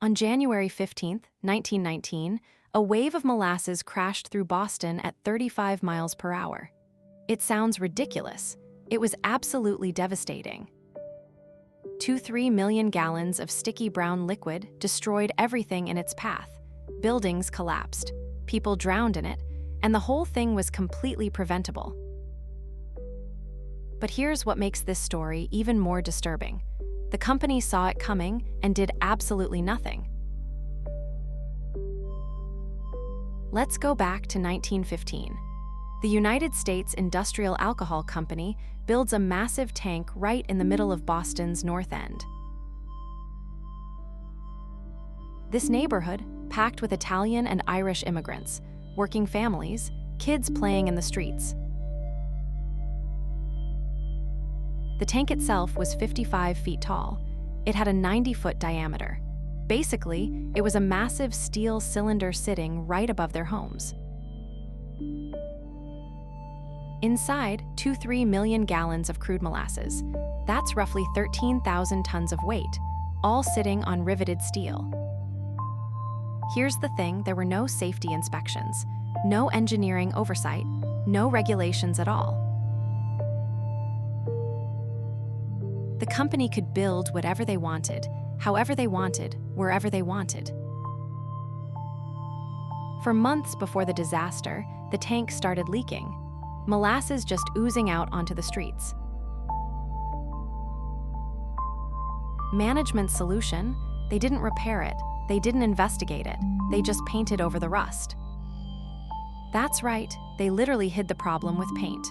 On January 15, 1919, a wave of molasses crashed through Boston at 35 miles per hour. It sounds ridiculous. It was absolutely devastating. 2-3 million gallons of sticky brown liquid destroyed everything in its path. Buildings collapsed, people drowned in it, and the whole thing was completely preventable. But here's what makes this story even more disturbing. The company saw it coming and did absolutely nothing. Let's go back to 1915. The United States Industrial Alcohol Company builds a massive tank right in the middle of Boston's North End. This neighborhood, packed with Italian and Irish immigrants, working families, kids playing in the streets. The tank itself was 55 feet tall. It had a 90-foot diameter. Basically, it was a massive steel cylinder sitting right above their homes. Inside, 2-3 million gallons of crude molasses. That's roughly 13,000 tons of weight, all sitting on riveted steel. Here's the thing, there were no safety inspections, no engineering oversight, no regulations at all. The company could build whatever they wanted, however they wanted, wherever they wanted. For months before the disaster, the tank started leaking, molasses just oozing out onto the streets. Management's solution? They didn't repair it, they didn't investigate it, they just painted over the rust. That's right, they literally hid the problem with paint.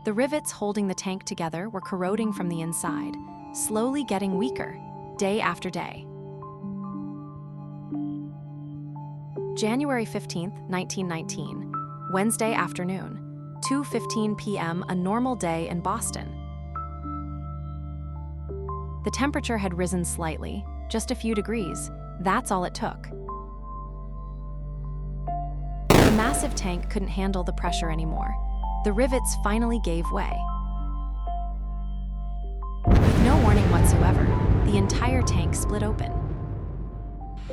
The rivets holding the tank together were corroding from the inside, slowly getting weaker, day after day. January 15, 1919, Wednesday afternoon, 2:15 p.m., a normal day in Boston. The temperature had risen slightly, just a few degrees. That's all it took. The massive tank couldn't handle the pressure anymore. The rivets finally gave way. With no warning whatsoever, the entire tank split open.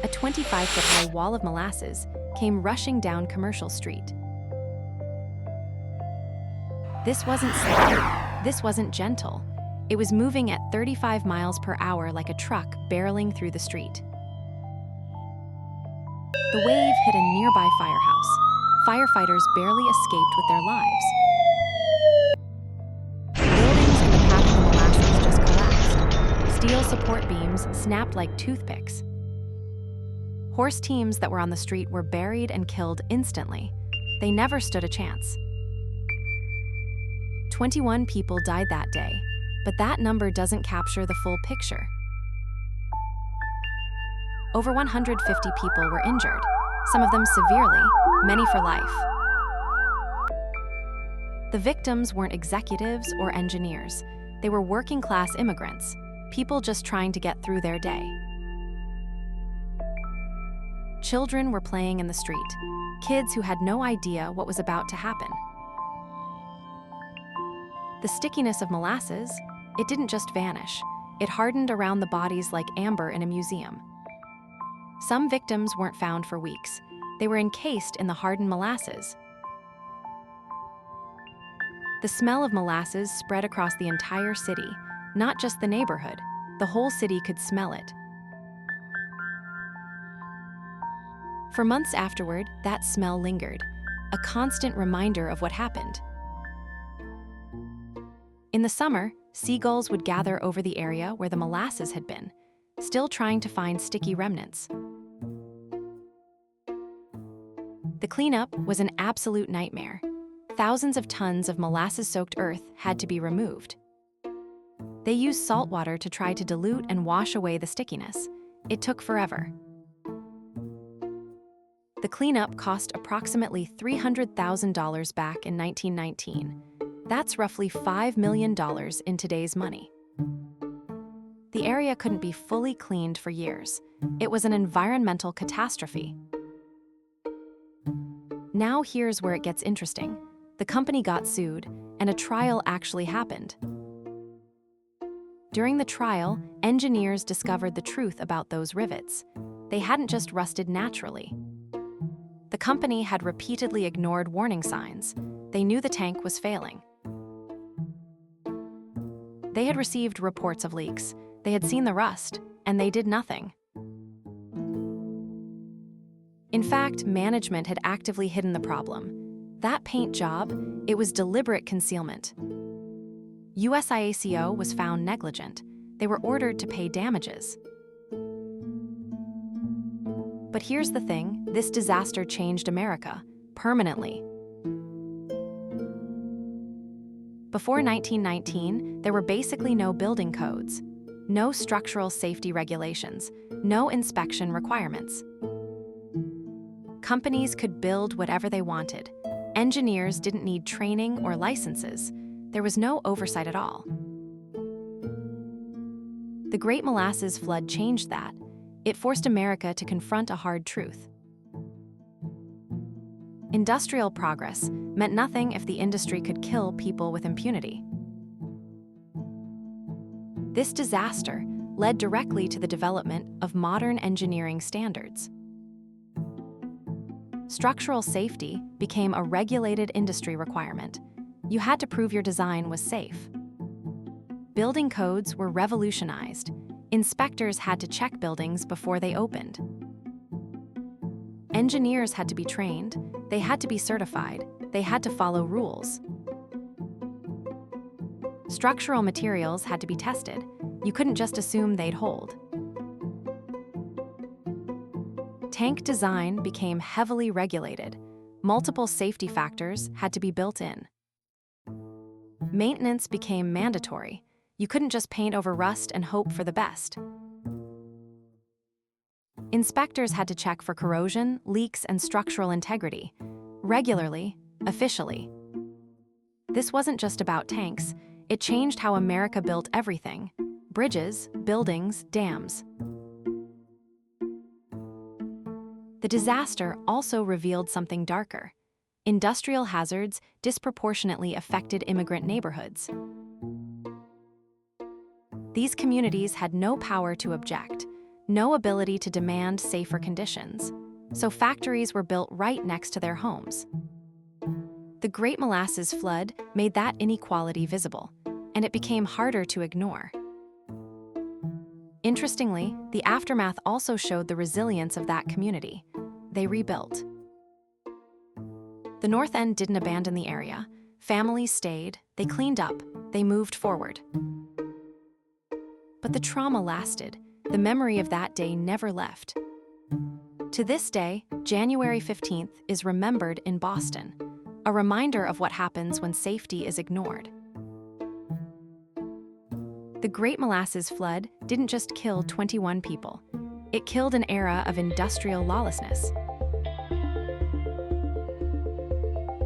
A 25-foot-high wall of molasses came rushing down Commercial Street. This wasn't slow. This wasn't gentle. It was moving at 35 miles per hour like a truck barreling through the street. The wave hit a nearby firehouse. Firefighters barely escaped with their lives. Buildings in the path of the molasses just collapsed. Steel support beams snapped like toothpicks. Horse teams that were on the street were buried and killed instantly. They never stood a chance. 21 people died that day, but that number doesn't capture the full picture. Over 150 people were injured, some of them severely, many for life. The victims weren't executives or engineers. They were working-class immigrants, people just trying to get through their day. Children were playing in the street, kids who had no idea what was about to happen. The stickiness of molasses, it didn't just vanish. It hardened around the bodies like amber in a museum. Some victims weren't found for weeks. They were encased in the hardened molasses. The smell of molasses spread across the entire city, not just the neighborhood. The whole city could smell it. For months afterward, that smell lingered, a constant reminder of what happened. In the summer, seagulls would gather over the area where the molasses had been, still trying to find sticky remnants. The cleanup was an absolute nightmare. Thousands of tons of molasses-soaked earth had to be removed. They used salt water to try to dilute and wash away the stickiness. It took forever. The cleanup cost approximately $300,000 back in 1919. That's roughly $5 million in today's money. The area couldn't be fully cleaned for years. It was an environmental catastrophe. Now here's where it gets interesting. The company got sued, and a trial actually happened. During the trial, engineers discovered the truth about those rivets. They hadn't just rusted naturally. The company had repeatedly ignored warning signs. They knew the tank was failing. They had received reports of leaks. They had seen the rust, and they did nothing. In fact, management had actively hidden the problem. That paint job, it was deliberate concealment. USIACO was found negligent. They were ordered to pay damages. But here's the thing, this disaster changed America, permanently. Before 1919, there were basically no building codes, no structural safety regulations, no inspection requirements. Companies could build whatever they wanted. Engineers didn't need training or licenses. There was no oversight at all. The Great Molasses Flood changed that. It forced America to confront a hard truth. Industrial progress meant nothing if the industry could kill people with impunity. This disaster led directly to the development of modern engineering standards. Structural safety became a regulated industry requirement. You had to prove your design was safe. Building codes were revolutionized. Inspectors had to check buildings before they opened. Engineers had to be trained, they had to be certified, they had to follow rules. Structural materials had to be tested. You couldn't just assume they'd hold. Tank design became heavily regulated. Multiple safety factors had to be built in. Maintenance became mandatory. You couldn't just paint over rust and hope for the best. Inspectors had to check for corrosion, leaks, and structural integrity, regularly, officially. This wasn't just about tanks. It changed how America built everything: bridges, buildings, dams. The disaster also revealed something darker. Industrial hazards disproportionately affected immigrant neighborhoods. These communities had no power to object, no ability to demand safer conditions, so factories were built right next to their homes. The Great Molasses Flood made that inequality visible, and it became harder to ignore. Interestingly, the aftermath also showed the resilience of that community. They rebuilt. The North End didn't abandon the area. Families stayed, they cleaned up, they moved forward. But the trauma lasted. The memory of that day never left. To this day, January 15th is remembered in Boston, a reminder of what happens when safety is ignored. The Great Molasses Flood didn't just kill 21 people. It killed an era of industrial lawlessness.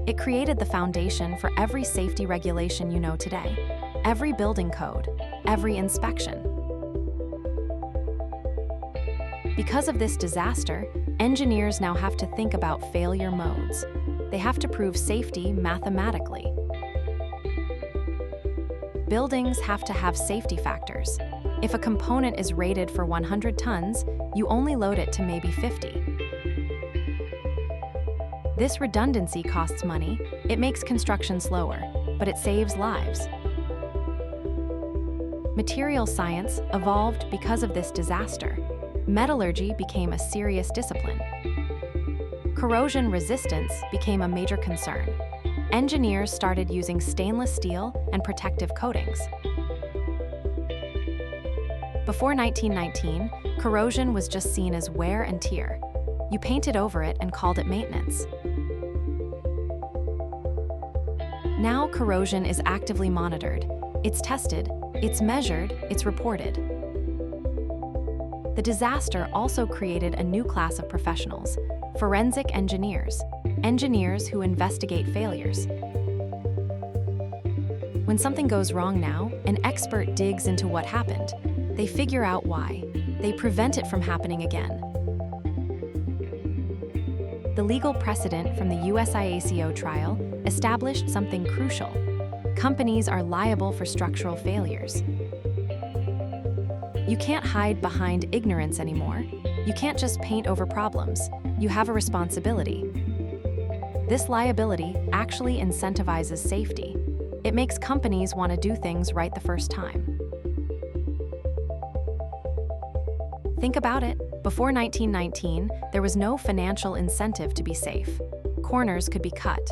It created the foundation for every safety regulation you know today, every building code, every inspection. Because of this disaster, engineers now have to think about failure modes. They have to prove safety mathematically. Buildings have to have safety factors. If a component is rated for 100 tons, you only load it to maybe 50. This redundancy costs money, it makes construction slower, but it saves lives. Material science evolved because of this disaster. Metallurgy became a serious discipline. Corrosion resistance became a major concern. Engineers started using stainless steel and protective coatings. Before 1919, corrosion was just seen as wear and tear. You painted over it and called it maintenance. Now corrosion is actively monitored. It's tested, it's measured, it's reported. The disaster also created a new class of professionals, forensic engineers, engineers who investigate failures. When something goes wrong now, an expert digs into what happened. They figure out why. They prevent it from happening again. The legal precedent from the USIACO trial established something crucial. Companies are liable for structural failures. You can't hide behind ignorance anymore. You can't just paint over problems. You have a responsibility. This liability actually incentivizes safety. It makes companies want to do things right the first time. Think about it. Before 1919, there was no financial incentive to be safe. Corners could be cut.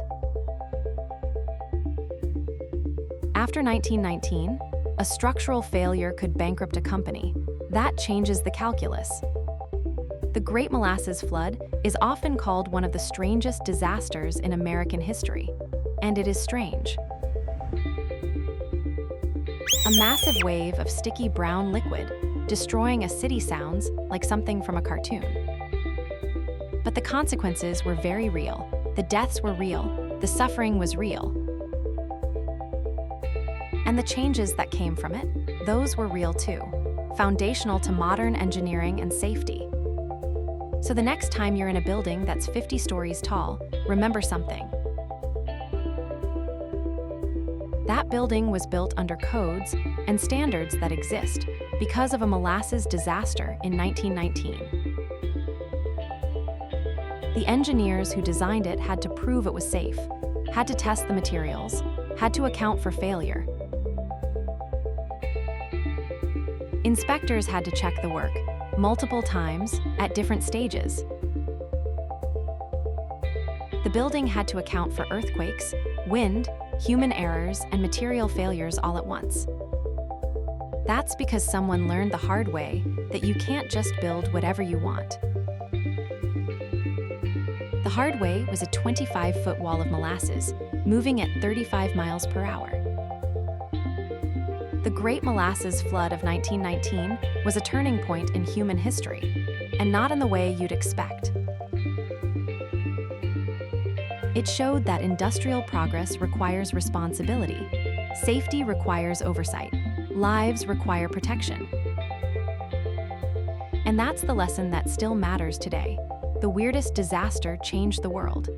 After 1919, a structural failure could bankrupt a company. That changes the calculus. The Great Molasses Flood is often called one of the strangest disasters in American history, and it is strange. A massive wave of sticky brown liquid destroying a city sounds like something from a cartoon. But the consequences were very real. The deaths were real. The suffering was real. And the changes that came from it, those were real too, foundational to modern engineering and safety. So the next time you're in a building that's 50 stories tall, remember something. That building was built under codes and standards that exist because of a molasses disaster in 1919. The engineers who designed it had to prove it was safe, had to test the materials, had to account for failure. Inspectors had to check the work multiple times at different stages. The building had to account for earthquakes, wind, human errors, and material failures all at once. That's because someone learned the hard way that you can't just build whatever you want. The hard way was a 25-foot wall of molasses, moving at 35 miles per hour. The Great Molasses Flood of 1919 was a turning point in human history, and not in the way you'd expect. It showed that industrial progress requires responsibility, safety requires oversight, lives require protection. And that's the lesson that still matters today. The weirdest disaster changed the world.